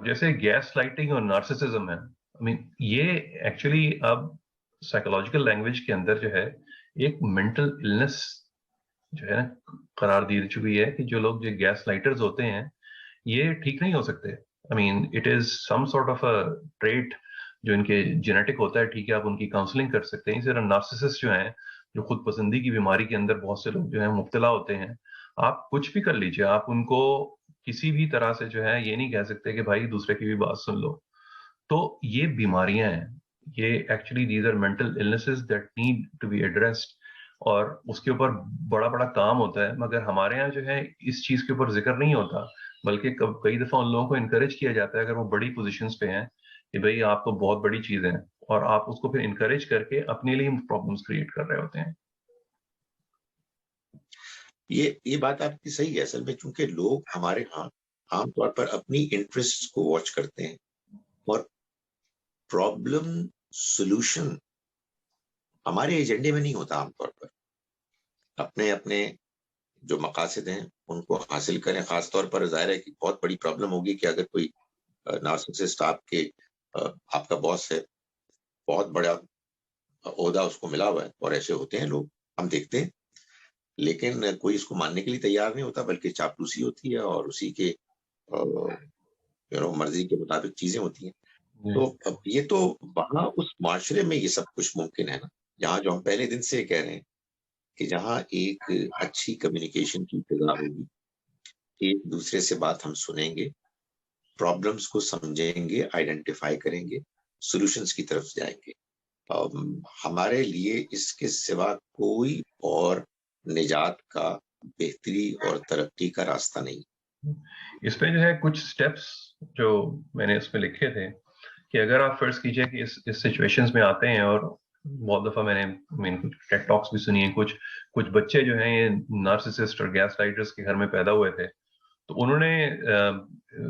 جیسے gas lighting اور narcissism ہے، یہ ایکچولی اب سائیکولوجیکل لینگویج کے اندر جو ہے ایک مینٹل النس جو ہے نا قرار دی چکی ہے کہ جو لوگ جو گیس لائٹرز ہوتے ہیں یہ ٹھیک نہیں ہو سکتے. It is some sort of a trait جو ان کے جینیٹک ہوتا ہے. ٹھیک ہے، آپ ان کی کاؤنسلنگ کر سکتے ہیں. اسی طرح نارسسسٹ جو ہیں، جو خود پسندی کی بیماری کے اندر بہت سے لوگ جو ہیں مبتلا ہوتے ہیں، آپ کچھ بھی کر لیجیے، آپ ان کو کسی بھی طرح سے جو ہے یہ نہیں کہہ سکتے کہ بھائی دوسرے کی بھی بات سن لو. تو یہ بیماریاں ہیں، یہ actually these are mental illnesses that need to be addressed, اور اس کے اوپر بڑا بڑا کام ہوتا ہے. مگر ہمارے ہاں جو ہے اس چیز کے اوپر ذکر نہیں ہوتا، بلکہ کئی دفعہ ان لوگوں کو انکریج کیا جاتا ہے اگر وہ بڑی پوزیشنز پہ ہیں کہ بھئی آپ تو بہت بڑی چیز ہیں، اور آپ اس کو پھر انکریج کر کے اپنے لیے پرابلمس کریٹ کر رہے ہوتے ہیں. یہ بات آپ کی صحیح ہے. اصل میں چونکہ لوگ ہمارے ہاں عام طور پر اپنی انٹرسٹ کو واچ کرتے ہیں اور پرابلم سولوشن ہمارے ایجنڈے میں نہیں ہوتا. عام طور پر اپنے اپنے جو مقاصد ہیں ان کو حاصل کریں. خاص طور پر ظاہر ہے کہ بہت بڑی پرابلم ہوگی کہ اگر کوئی نارسسسٹ آپ کا باس ہے، بہت بڑا عہدہ اس کو ملا ہوا ہے، اور ایسے ہوتے ہیں لوگ، ہم دیکھتے ہیں، لیکن کوئی اس کو ماننے کے لیے تیار نہیں ہوتا، بلکہ چاپلوسی ہوتی ہے اور اسی کے مرضی کے مطابق چیزیں ہوتی ہیں. تو اب یہ تو وہاں اس معاشرے میں یہ سب کچھ ممکن ہے نا، جہاں جو ہم پہلے دن سے کہہ رہے ہیں کہ جہاں ایک اچھی کمیونیکیشن کی فضا ہوگی، ایک دوسرے سے بات ہم سنیں گے، پرابلمس کو سمجھیں گے، آئیڈینٹیفائی کریں گے، سولوشنز کی طرف جائیں گے. ہمارے لیے اس کے سوا کوئی اور نجات کا، بہتری اور ترقی کا راستہ نہیں. اس میں جو ہے کچھ سٹیپس جو میں نے اس میں لکھے تھے کہ اگر آپ فرض کیجئے کہ اس سچویشنز میں آتے ہیں، اور بہت دفعہ میں نے کچھ ٹیک ٹاکس بھی سنی ہیں، کچھ بچے جو ہیں یہ نارسسسٹ اور گیس لائٹرز کے گھر میں پیدا ہوئے تھے. تو انہوں نے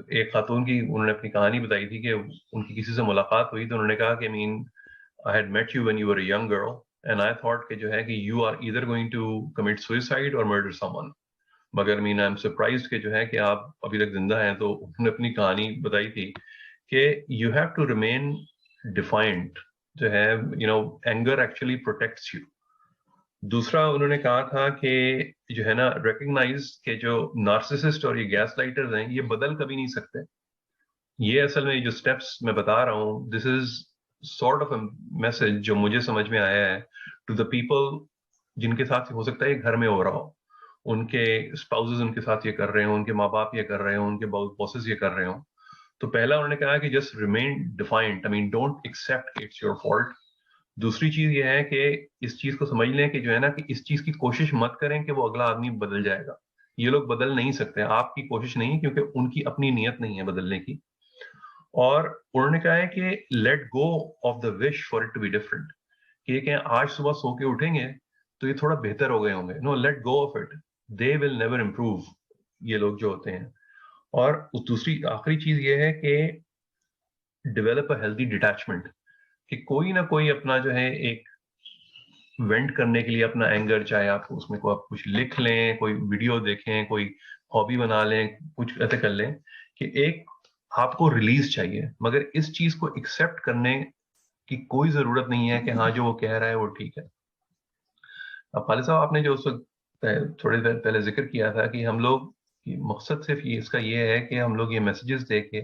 ایک خاتون کی انہوں نے اپنی کہانی بتائی تھی کہ ان کی کسی سے ملاقات ہوئی تو انہوں نے کہا کہ I had met you when you were a young girl and I thought کہ جو ہے کہ you are either going to commit suicide or murder someone. مگر I'm surprised کہ جو ہے کہ آپ ابھی تک زندہ ہیں. تو انہوں نے اپنی کہانی بتائی تھی کہ you have to remain defiant. جو ہے anger actually protects you. دوسرا انہوں نے کہا تھا کہ جو ہے نا ریکگنائز کہ جو نارسسسٹ اور یہ گیس لائٹرز ہیں یہ بدل کبھی نہیں سکتے. یہ اصل میں جو سٹیپس میں بتا رہا ہوں، this is sort of a message جو مجھے سمجھ میں آیا ہے ٹو دا پیپل جن کے ساتھ ہو سکتا ہے یہ گھر میں ہو رہا ہو، ان کے اسپاؤزز ان کے ساتھ یہ کر رہے ہوں، ان کے ماں باپ یہ کر رہے ہوں، ان کے باسز یہ کر رہے ہوں. تو پہلا انہوں نے کہا کہ just remain defined, don't accept it's your fault. دوسری چیز یہ ہے کہ اس چیز کو سمجھ لیں کہ جو ہے نا کہ اس چیز کی کوشش مت کریں کہ وہ اگلا آدمی بدل جائے گا. یہ لوگ بدل نہیں سکتے، آپ کی کوشش نہیں، کیونکہ ان کی اپنی نیت نہیں ہے بدلنے کی. اور انہوں نے کہا ہے کہ let go of the wish for it to be different, کہ کہ آج صبح سو کے اٹھیں گے تو یہ تھوڑا بہتر ہو گئے ہوں گے. No, let go of it, they will never improve, یہ لوگ جو ہوتے ہیں. اور دوسری آخری چیز یہ ہے کہ ڈیولپ اے ہیلدی ڈیٹیچمنٹ، کہ کوئی نہ کوئی اپنا جو ہے ایک وینٹ کرنے کے لیے اپنا اینگر، چاہے آپ اس میں آپ کچھ لکھ لیں، کوئی ویڈیو دیکھیں، کوئی ہابی بنا لیں، کچھ ایسے کر لیں کہ ایک آپ کو ریلیز چاہیے. مگر اس چیز کو ایکسپٹ کرنے کی کوئی ضرورت نہیں ہے کہ ہاں جو وہ کہہ رہا ہے وہ ٹھیک ہے. اب خالد صاحب، آپ نے جو اس وقت تھوڑی دیر پہلے ذکر کیا تھا کہ ہم لوگ مقصد صرف اس کا یہ ہے کہ ہم لوگ یہ میسیجز دے کے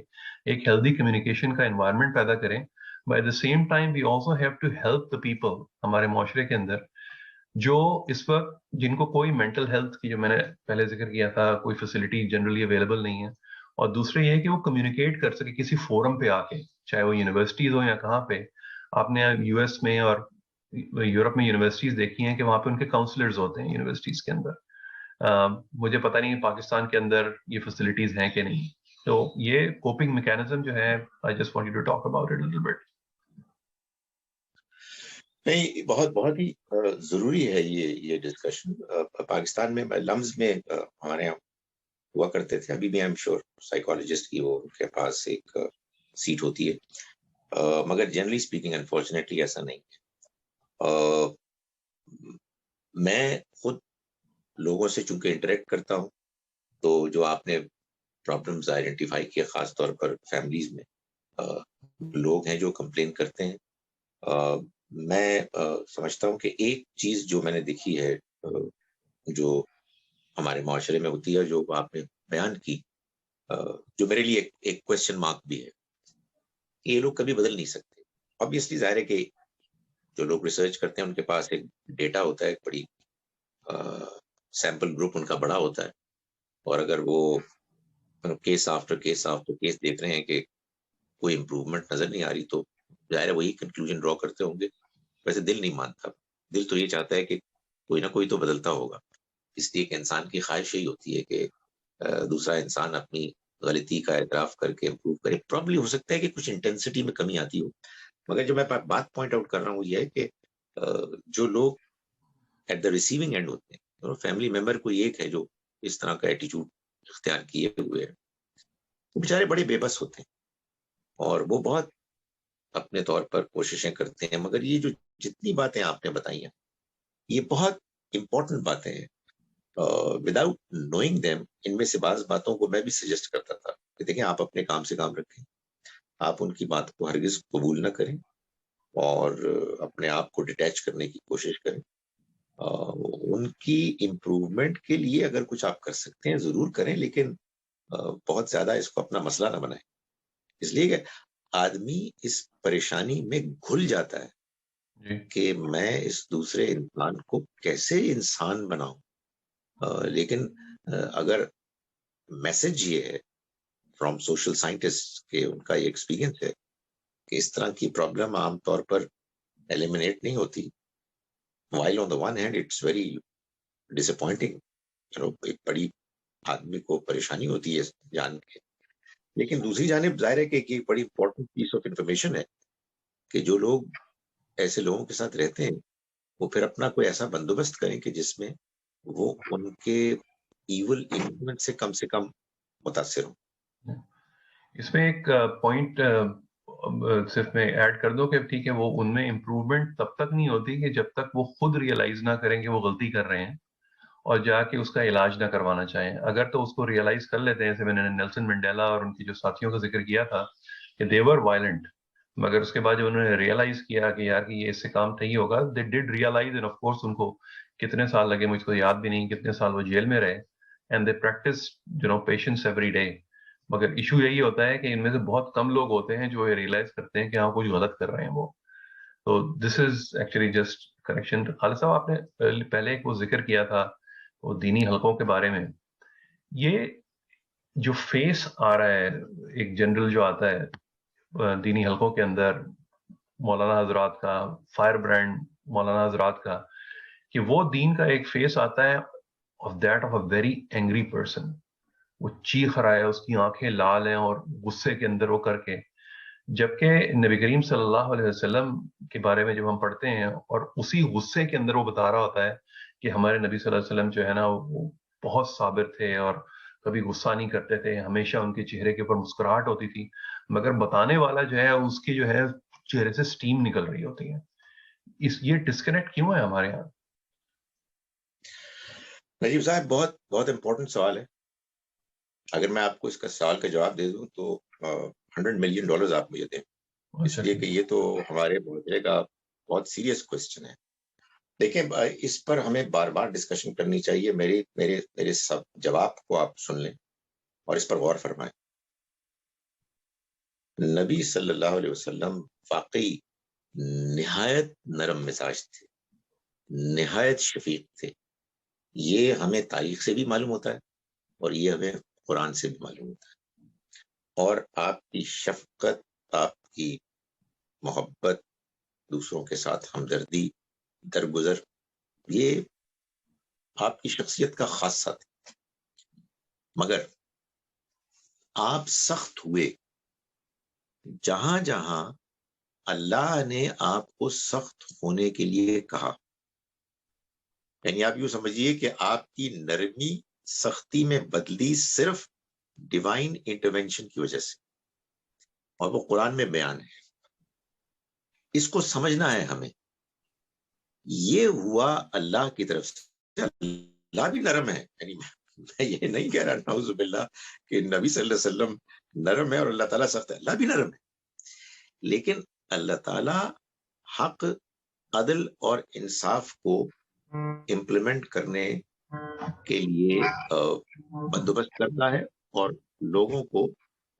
ایک ہیلدی کمیونیکیشن کا انوائرمنٹ پیدا کریں. By the same time we also have to help the people ہمارے معاشرے کے اندر جو اس وقت جن کو کوئی مینٹل ہیلتھ کی، جو میں نے پہلے ذکر کیا تھا، کوئی فیسلٹی جنرلی اویلیبل نہیں ہے. اور دوسرے یہ کہ وہ کمیونیکیٹ کر سکے کسی فورم پہ آ کے، چاہے وہ یونیورسٹیز ہو یا کہاں پہ. آپ نے یو ایس میں اور یورپ میں یونیورسٹیز دیکھی ہیں کہ وہاں پہ ان کے کاؤنسلرز ہوتے ہیں یونیورسٹیز کے اندر. مجھے پتہ نہیں پاکستان کے اندر یہ فیسلٹیز ہیں کہ نہیں. تو یہ کوپنگ میکینزم جو ہے، I just want you to talk about it a little bit. نہیں، بہت ہی ضروری ہے یہ ڈسکشن. پاکستان میں لمز میں ہمارے یہاں ہوا کرتے تھے، ابھی بھی آئی ایم شیور سائیکالوجسٹ کی وہ ان کے پاس ایک سیٹ ہوتی ہے، مگر جنرلی اسپیکنگ انفارچونیٹلی ایسا نہیں ہے. میں خود لوگوں سے چونکہ انٹریکٹ کرتا ہوں، تو جو آپ نے پرابلمز آئیڈینٹیفائی کیے، خاص طور پر فیملیز میں لوگ ہیں جو کمپلین کرتے ہیں۔ میں سمجھتا ہوں کہ ایک چیز جو میں نے دیکھی ہے جو ہمارے معاشرے میں ہوتی ہے، جو آپ نے بیان کی، جو میرے لیے ایک کوشچن مارک بھی ہے، یہ لوگ کبھی بدل نہیں سکتے۔ آبویسلی ظاہر ہے کہ جو لوگ ریسرچ کرتے ہیں ان کے پاس ایک ڈیٹا ہوتا ہے، ایک بڑی سیمپل گروپ ان کا بڑا ہوتا ہے، اور اگر وہ case after case after case دیکھ رہے ہیں کہ کوئی امپروومنٹ نظر نہیں آ رہی، تو ظاہر ہے وہی کنکلوژن ڈرا کرتے ہوں گے۔ ویسے دل نہیں مانتا، دل تو یہ چاہتا ہے کہ کوئی نہ کوئی تو بدلتا ہوگا، اس لیے کہ انسان کی خواہش یہی ہوتی ہے کہ دوسرا انسان اپنی غلطی کا اعتراف کر کے امپروو کرے۔ پرابلی ہو سکتا ہے کہ کچھ انٹینسٹی میں کمی آتی ہو، مگر جو میں بات پوائنٹ آؤٹ کر رہا ہوں وہ یہ ہے کہ جو لوگ ایٹ دا ریسیونگ اینڈ ہوتے ہیں، فیملی ممبر کوئی ایک ہے جو اس طرح کا ایٹیچیوڈ اختیار کیے ہوئے ہیں، وہ بیچارے بڑے بے بس ہوتے ہیں اور وہ بہت اپنے طور پر کوششیں کرتے ہیں، مگر یہ جو جتنی باتیں آپ نے بتائی ہیں یہ بہت امپورٹنٹ باتیں ہیں۔ وداؤٹ نوئنگ دیم، ان میں سے بعض باتوں کو میں بھی سجیسٹ کرتا تھا کہ دیکھیں آپ اپنے کام سے کام رکھیں، آپ ان کی بات کو ہرگز قبول نہ کریں اور اپنے آپ کو ڈیٹیچ کرنے کی کوشش کریں۔ ان کی امپروومنٹ کے لیے اگر کچھ آپ کر سکتے ہیں ضرور کریں، لیکن بہت زیادہ اس کو اپنا مسئلہ نہ بنائیں، اس لیے کہ آدمی اس پریشانی میں گھل جاتا ہے کہ میں اس دوسرے انسان کو کیسے انسان بناؤں۔ لیکن اگر میسج یہ ہے فرام سوشل سائنٹسٹ کہ ان کا یہ ایکسپیرینس ہے کہ اس طرح کی پرابلم عام طور پر ایلیمنیٹ نہیں ہوتی، while on the one hand it's very disappointing، ایک بڑی آدمی کو پریشانی ہوتی ہے جان کے، لیکن دوسری جانب ظاہر ہے کہ ایک بڑی امپورٹنٹ پیس آف انفارمیشن ہے کہ جو لوگ ایسے لوگوں کے ساتھ رہتے ہیں وہ پھر اپنا کوئی ایسا بندوبست کریں کہ جس میں وہ ان کے ایول انفلوئنس سے کم متاثر ہوں۔ اس میں ایک پوائنٹ صرف میں ایڈ کر دوں کہ ٹھیک ہے، وہ ان میں امپروومنٹ تب تک نہیں ہوتی کہ جب تک وہ خود ریئلائز نہ کریں کہ وہ غلطی کر رہے ہیں اور جا کے اس کا علاج نہ کروانا چاہیں۔ اگر تو اس کو ریئلائز کر لیتے ہیں، جیسے میں نے نیلسن منڈیلا اور ان کی جو ساتھیوں کا ذکر کیا تھا کہ دے ور وائلنٹ، مگر اس کے بعد جب انہوں نے ریئلائز کیا کہ یار کہ یہ اس سے کام نہیں ہوگا، دے ڈڈ ریئلائز، اینڈ آف کورس ان کو کتنے سال لگے مجھ کو یاد بھی نہیں، کتنے سال وہ جیل میں رہے، and they practice patience every day. مگر ایشو یہی ہوتا ہے کہ ان میں سے بہت کم لوگ ہوتے ہیں جو یہ ریئلائز کرتے ہیں کہ ہاں کچھ غلط کر رہے ہیں وہ۔ تو دس از ایکچولی جسٹ کریکشن۔ خالد صاحب، آپ نے پہلے ایک وہ ذکر کیا تھا وہ دینی حلقوں کے بارے میں، یہ جو فیس آ رہا ہے ایک جنرل جو آتا ہے دینی حلقوں کے اندر مولانا حضرات کا، فائر برانڈ مولانا حضرات کا، کہ وہ دین کا ایک فیس آتا ہے of that of a very angry person, وہ چیخ رہا ہے، اس کی آنکھیں لال ہیں اور غصے کے اندر وہ کر کے، جبکہ نبی کریم صلی اللہ علیہ وسلم کے بارے میں جب ہم پڑھتے ہیں اور اسی غصے کے اندر وہ بتا رہا ہوتا ہے کہ ہمارے نبی صلی اللہ علیہ وسلم جو ہے نا وہ بہت صابر تھے اور کبھی غصہ نہیں کرتے تھے، ہمیشہ ان کے چہرے کے اوپر مسکراہٹ ہوتی تھی، مگر بتانے والا جو ہے اس کی جو ہے چہرے سے سٹیم نکل رہی ہوتی ہے۔ یہ ڈسکنیکٹ کیوں ہے ہمارے یہاں؟ نجیب صاحب، بہت بہت امپورٹنٹ سوال ہے۔ اگر میں آپ کو اس کا سوال کا جواب دے دوں تو $100 ملین آپ مجھے دیں، اس لیے کہ یہ تو ہمارے معاشرے کا بہت سیریس کوشچن ہے۔ دیکھیں، اس پر ہمیں بار بار ڈسکشن کرنی چاہیے۔ میرے سب جواب کو آپ سن لیں اور اس پر غور فرمائیں۔ نبی صلی اللہ علیہ وسلم واقعی نہایت نرم مزاج تھے، نہایت شفیق تھے۔ یہ ہمیں تاریخ سے بھی معلوم ہوتا ہے اور یہ ہمیں قرآن سے بھی معلوم ہوتا ہے۔ اور آپ کی شفقت، آپ کی محبت، دوسروں کے ساتھ ہمدردی، درگزر، یہ آپ کی شخصیت کا خاصہ تھا۔ مگر آپ سخت ہوئے جہاں جہاں اللہ نے آپ کو سخت ہونے کے لیے کہا، یعنی آپ یوں سمجھیے کہ آپ کی نرمی سختی میں بدلی صرف ڈیوائن انٹرونشن کی وجہ سے، اور وہ قرآن میں بیان ہے۔ اس کو سمجھنا ہے ہمیں، یہ ہوا اللہ کی طرف سے۔ اللہ بھی نرم ہے، یعنی میں یہ نہیں کہہ رہا نعوذ باللہ کہ نبی صلی اللہ علیہ وسلم نرم ہے اور اللہ تعالیٰ سخت ہے، اللہ بھی نرم ہے، لیکن اللہ تعالیٰ حق، عدل اور انصاف کو امپلیمنٹ کرنے کے لیے بندوبست کرتا ہے اور لوگوں کو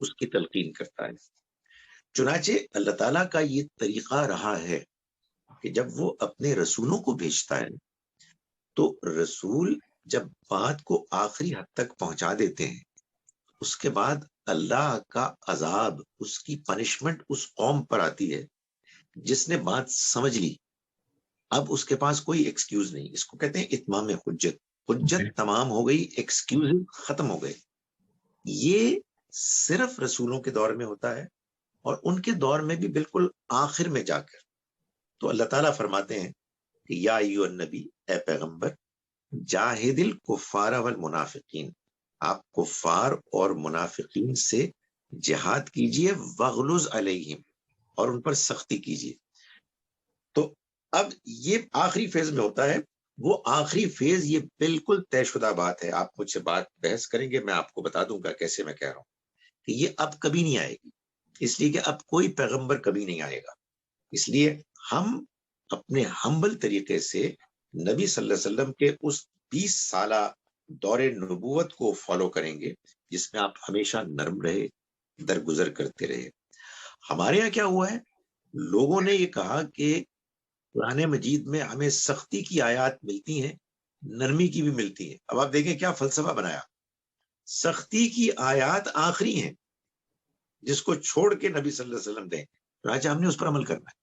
اس کی تلقین کرتا ہے۔ چنانچہ اللہ تعالیٰ کا یہ طریقہ رہا ہے کہ جب وہ اپنے رسولوں کو بھیجتا ہے تو رسول جب بات کو آخری حد تک پہنچا دیتے ہیں، اس کے بعد اللہ کا عذاب، اس کی پنشمنٹ اس قوم پر آتی ہے جس نے بات سمجھ لی۔ اب اس کے پاس کوئی ایکسکیوز نہیں، اس کو کہتے ہیں اتمام حجت، حجت تمام ہو گئی، ایکسکیوز ختم ہو گئے۔ یہ صرف رسولوں کے دور میں ہوتا ہے، اور ان کے دور میں بھی بالکل آخر میں جا کر تو اللہ تعالیٰ فرماتے ہیں کہ یا ایھا النبی، اے پیغمبر، جاہد الکفار والمنافقین، آپ کفار اور منافقین سے جہاد کیجئے، وغلظ علیہم، اور ان پر سختی کیجئے۔ تو اب یہ آخری فیز میں ہوتا ہے، وہ آخری فیز یہ بالکل طے شدہ بات ہے، آپ مجھ سے بات بحث کریں گے، میں آپ کو بتا دوں گا کیسے میں کہہ رہا ہوں کہ یہ اب کبھی نہیں آئے گی، اس لیے کہ اب کوئی پیغمبر کبھی نہیں آئے گا۔ اس لیے ہم اپنے ہمبل طریقے سے نبی صلی اللہ علیہ وسلم کے اس 20 سالہ دور نبوت کو فالو کریں گے جس میں آپ ہمیشہ نرم رہے، درگزر کرتے رہے۔ ہمارے یہاں کیا ہوا ہے، لوگوں نے یہ کہا کہ قرآن مجید میں ہمیں سختی کی آیات ملتی ہیں، نرمی کی بھی ملتی ہیں۔ اب آپ دیکھیں کیا فلسفہ بنایا، سختی کی آیات آخری ہیں جس کو چھوڑ کے نبی صلی اللہ علیہ وسلم دیں، چنانچہ ہم نے اس پر عمل کرنا ہے۔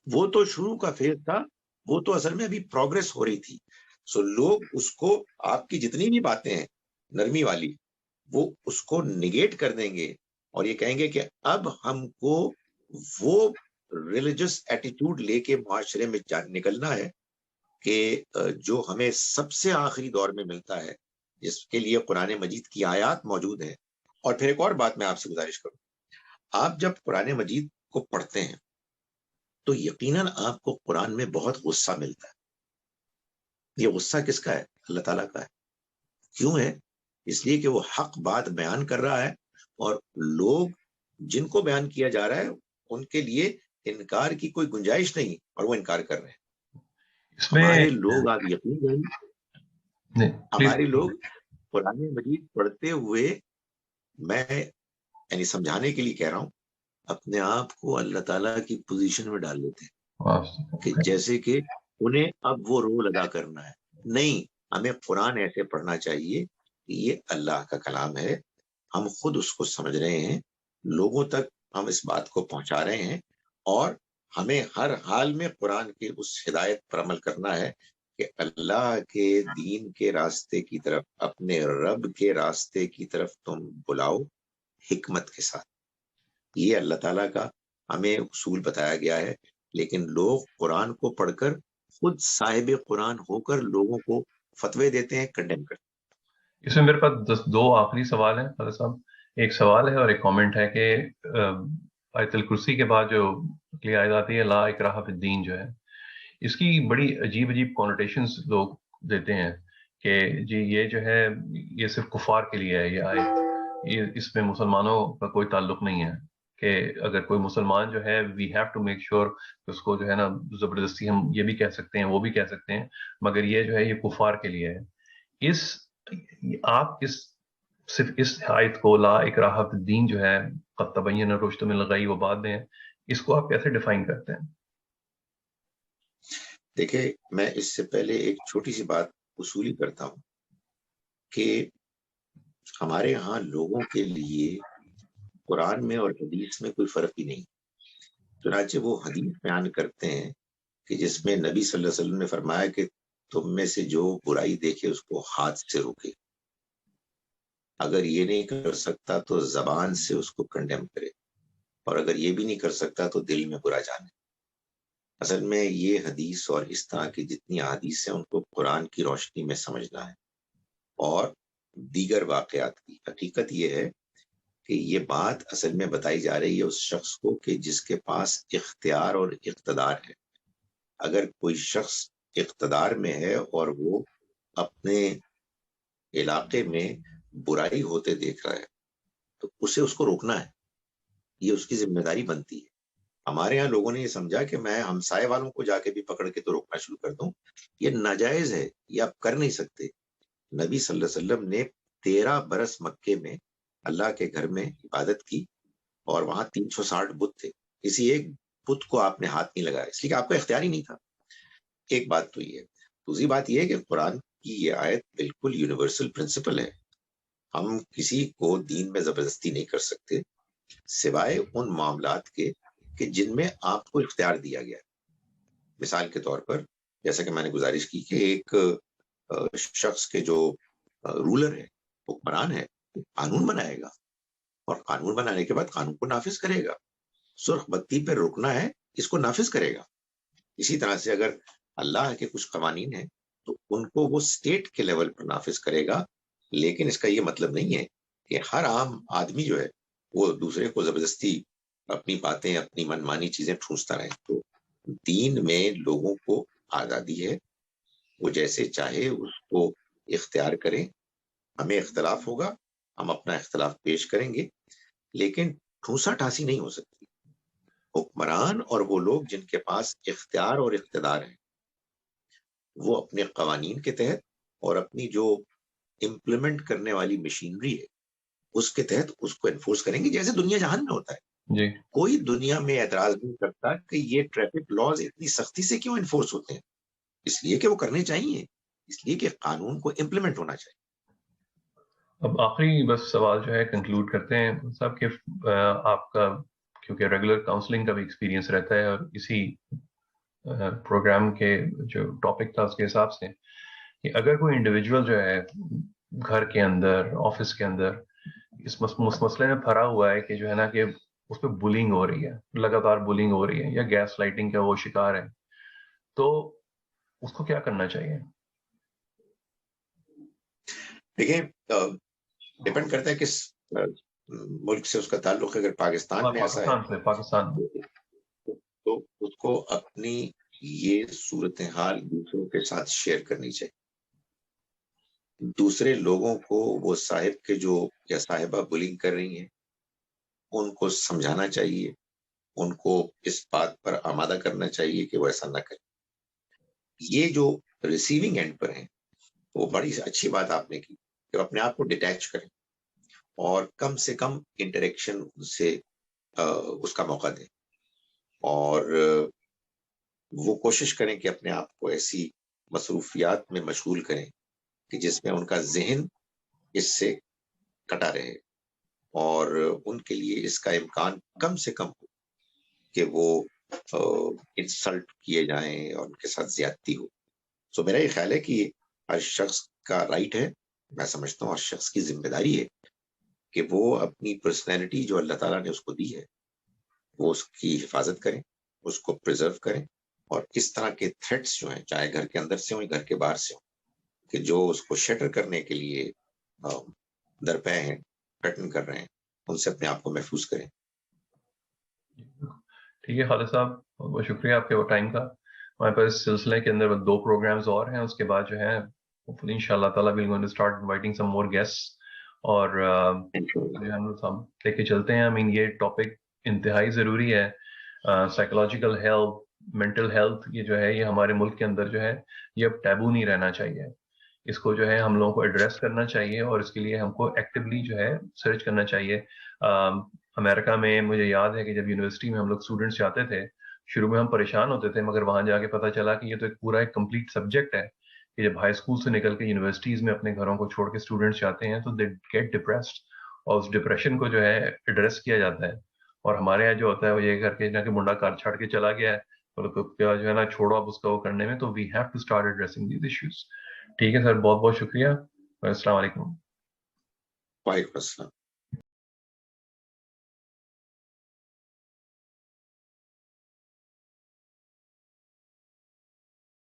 وہ تو شروع کا فیز تھا، وہ تو اصل میں ابھی پروگرس ہو رہی تھی، سو لوگ اس کو، آپ کی جتنی بھی باتیں ہیں نرمی والی، وہ اس کو نگیٹ کر دیں گے اور یہ کہیں گے کہ اب ہم کو وہ ریلیجس ایٹیٹیوڈ لے کے معاشرے میں نکلنا ہے کہ جو ہمیں سب سے آخری دور میں ملتا ہے، جس کے لیے قرآن مجید کی آیات موجود ہیں۔ اور پھر ایک اور بات میں آپ سے گزارش کروں، آپ جب قرآن مجید کو پڑھتے ہیں تو یقیناً آپ کو قرآن میں بہت غصہ ملتا ہے۔ یہ غصہ کس کا ہے؟ اللہ تعالیٰ کا ہے۔ کیوں ہے؟ اس لیے کہ وہ حق بات بیان کر رہا ہے، اور لوگ جن کو بیان کیا جا رہا ہے ان کے لیے انکار کی کوئی گنجائش نہیں، اور وہ انکار کر رہے ہیں۔ ہمارے لوگ، آپ یقین کریں، ہمارے لوگ قرآن مجید پڑھتے ہوئے، میں یعنی سمجھانے کے لیے کہہ رہا ہوں، اپنے آپ کو اللہ تعالیٰ کی پوزیشن میں ڈال لیتے ہیں کہ جیسے کہ انہیں اب وہ رول ادا کرنا ہے۔ نہیں، ہمیں قرآن ایسے پڑھنا چاہیے کہ یہ اللہ کا کلام ہے، ہم خود اس کو سمجھ رہے ہیں، لوگوں تک ہم اس بات کو پہنچا رہے ہیں، اور ہمیں ہر حال میں قرآن کی اس ہدایت پر عمل کرنا ہے کہ اللہ کے دین کے راستے کی طرف، اپنے رب کے راستے کی طرف تم بلاؤ حکمت کے ساتھ۔ یہ اللہ تعالیٰ کا ہمیں اصول بتایا گیا ہے، لیکن لوگ قرآن کو پڑھ کر خود صاحب قرآن ہو کر لوگوں کو فتوے دیتے ہیں، کنڈیم کرتے ہیں۔ اس میں میرے پاس دو آخری سوال ہیں فاضل صاحب، ایک سوال ہے اور ایک کامنٹ ہے کہ آیت الکرسی کے بعد جو اگلی آیت آتی ہے لا اکراہ فی الدین، جو ہے اس کی بڑی عجیب عجیب کونوٹیشنز لوگ دیتے ہیں کہ جی یہ جو ہے یہ صرف کفار کے لیے ہے، یہ آیت، یہ اس میں مسلمانوں کا کوئی تعلق نہیں ہے، کہ اگر کوئی مسلمان جو ہے we have to make sure کہ اس کو جو ہے نا زبردستی ہم یہ بھی کہہ سکتے ہیں وہ بھی کہہ سکتے ہیں، مگر یہ جو ہے یہ کفار کے لیے ہے۔ آپ صرف اس آیت کو لا اکراہ فی الدین جو ہے قد تبین الرشد من الغی و بعد میں، اس کو آپ کیسے ڈیفائن کرتے ہیں؟ دیکھیں، میں اس سے پہلے ایک چھوٹی سی بات اصولی کرتا ہوں کہ ہمارے ہاں لوگوں کے لیے قرآن میں اور حدیث میں کوئی فرق ہی نہیں۔ چنانچہ وہ حدیث بیان کرتے ہیں کہ جس میں نبی صلی اللہ علیہ وسلم نے فرمایا کہ تم میں سے جو برائی دیکھے اس کو ہاتھ سے روکے، اگر یہ نہیں کر سکتا تو زبان سے اس کو کنڈیم کرے، اور اگر یہ بھی نہیں کر سکتا تو دل میں برا جانے۔ اصل میں یہ حدیث اور اس طرح کی جتنی احادیث ہیں ان کو قرآن کی روشنی میں سمجھنا ہے، اور دیگر واقعات کی حقیقت یہ ہے کہ یہ بات اصل میں بتائی جا رہی ہے اس شخص کو کہ جس کے پاس اختیار اور اقتدار ہے۔ اگر کوئی شخص اقتدار میں ہے اور وہ اپنے علاقے میں برائی ہوتے دیکھ رہا ہے تو اسے اس کو روکنا ہے، یہ اس کی ذمہ داری بنتی ہے۔ ہمارے یہاں لوگوں نے یہ سمجھا کہ میں ہمسائے والوں کو جا کے بھی پکڑ کے تو روکنا شروع کر دوں، یہ ناجائز ہے، یہ آپ کر نہیں سکتے۔ نبی صلی اللہ علیہ وسلم نے 13 برس مکے میں اللہ کے گھر میں عبادت کی اور وہاں 360 بت تھے، کسی ایک بت کو آپ نے ہاتھ نہیں لگایا، اس لیے کہ آپ کو اختیار ہی نہیں تھا۔ ایک بات تو یہ ہے، دوسری بات یہ ہے کہ قرآن کی یہ آیت بالکل یونیورسل پرنسپل ہے، ہم کسی کو دین میں زبردستی نہیں کر سکتے سوائے ان معاملات کے کہ جن میں آپ کو اختیار دیا گیا ہے۔ مثال کے طور پر جیسا کہ میں نے گزارش کی کہ ایک شخص کے جو رولر ہے، حکمران ہے، قانون بنائے گا اور قانون بنانے کے بعد قانون کو نافذ کرے گا، سرخ بتی پہ روکنا ہے، اس کو نافذ کرے گا۔ اسی طرح سے اگر اللہ کے کچھ قوانین ہیں تو ان کو وہ اسٹیٹ کے لیول پر نافذ کرے گا، لیکن اس کا یہ مطلب نہیں ہے کہ ہر عام آدمی جو ہے وہ دوسرے کو زبردستی اپنی باتیں، اپنی من مانی چیزیں ٹھونستا رہے۔ تو دین میں لوگوں کو آزادی ہے، وہ جیسے چاہے اس کو اختیار کریں، ہمیں اختلاف ہوگا، ہم اپنا اختلاف پیش کریں گے، لیکن ٹھوسا ٹھاسی نہیں ہو سکتی۔ حکمران اور وہ لوگ جن کے پاس اختیار اور اقتدار ہے وہ اپنے قوانین کے تحت اور اپنی جو امپلیمنٹ کرنے والی مشینری ہے اس کے تحت اس کو انفورس کریں گے، جیسے دنیا جہان میں ہوتا ہے۔ جی کوئی دنیا میں اعتراض نہیں کرتا کہ یہ ٹریفک لاز اتنی سختی سے کیوں انفورس ہوتے ہیں، اس لیے کہ وہ کرنے چاہیے، اس لیے کہ قانون کو امپلیمنٹ ہونا چاہیے۔ اب آخری بس سوال جو ہے کنکلوڈ کرتے ہیں صاحب کہ آپ کا کیونکہ ریگولر کاؤنسلنگ کا بھی ایکسپیرینس رہتا ہے اور اسی پروگرام کے جو ٹاپک تھا اس کے حساب سے کہ اگر کوئی انڈیویجول جو ہے گھر کے اندر، آفس کے اندر اس مسئلے میں پھرا ہوا ہے کہ جو ہے نا کہ اس پہ بلنگ ہو رہی ہے، لگاتار بلنگ ہو رہی ہے یا گیس لائٹنگ کا وہ شکار ہے، تو اس کو کیا کرنا چاہیے؟ دیکھیں ڈپینڈ کرتا ہے کس ملک سے اس کا تعلق ہے۔ اگر پاکستان میں ایسا ہے پاکستان تو اس کو اپنی یہ صورتحال دوسروں کے ساتھ شیئر کرنی چاہیے، دوسرے لوگوں کو وہ صاحب کے جو یا صاحبہ بلنگ کر رہی ہیں ان کو سمجھانا چاہیے، ان کو اس بات پر آمادہ کرنا چاہیے کہ وہ ایسا نہ کریں۔ یہ جو ریسیونگ اینڈ پر ہیں وہ بڑی اچھی بات آپ نے کی کہ اپنے آپ کو ڈیٹیچ کریں اور کم سے کم انٹریکشن سے اس کا موقع دیں، اور وہ کوشش کریں کہ اپنے آپ کو ایسی مصروفیات میں مشغول کریں کہ جس میں ان کا ذہن اس سے کٹا رہے اور ان کے لیے اس کا امکان کم سے کم ہو کہ وہ انسلٹ کیے جائیں اور ان کے ساتھ زیادتی ہو۔ سو میرا یہ خیال ہے کہ ہر شخص کا رائٹ ہے، میں سمجھتا ہوں ہر شخص کی ذمہ داری ہے کہ وہ اپنی پرسنالٹی جو اللہ تعالیٰ نے اس کو دی ہے وہ اس کی حفاظت کریں، اس کو پریزرو کریں، اور اس طرح کے تھریٹس جو ہیں چاہے گھر کے اندر سے ہوں یا گھر کے باہر سے ہوں کہ جو اس کو شٹر کرنے کے لیے درپے ہیں، تھریٹن کر رہے ہیں، ان سے اپنے آپ کو محفوظ کریں۔ ٹھیک ہے خالد صاحب، بہت بہت شکریہ آپ کے وہ ٹائم کا۔ ہمارے پاس اس سلسلے کے اندر 2 پروگرامز اور ہیں، اس کے بعد جو ہے ان شاء اللہ تعالیٰ we're going to start inviting some more guests اور جو ہم لے کے چلتے ہیں۔ یہ ٹاپک انتہائی ضروری ہے، سائیکولوجیکل ہیلتھ، مینٹل ہیلتھ، یہ جو ہے یہ ہمارے ملک کے اندر جو ہے یہ اب ٹیبو نہیں رہنا چاہیے، اس کو جو ہے ہم لوگوں کو ایڈریس کرنا چاہیے اور اس کے لیے ہم کو ایکٹیولی جو ہے سرچ کرنا چاہیے۔ امریکہ میں مجھے یاد ہے کہ جب یونیورسٹی میں ہم لوگ اسٹوڈنٹس جاتے تھے، شروع میں ہم پریشان ہوتے تھے، مگر وہاں جا کے پتہ چلا کہ یہ تو ایک پورا کمپلیٹ سبجیکٹ ہے کہ جب ہائی اسکول سے نکل کے یونیورسٹیز میں اپنے گھروں کو چھوڑ کے اسٹوڈنٹس جاتے ہیں تو دے گیٹ ڈپریسڈ، اور اس ڈپریشن کو جو ہے ایڈریس کیا جاتا ہے۔ اور ہمارے یہاں جو ہوتا ہے وہ یہ کر کے کہ منڈا کار چھاڑ کے چلا گیا ہے اور جو ہے نا چھوڑو اب اس کا وہ کرنے میں، تو we have to start addressing these issues. ٹھیک ہے سر، بہت بہت شکریہ، السلام علیکم۔ وعلیکم السلام۔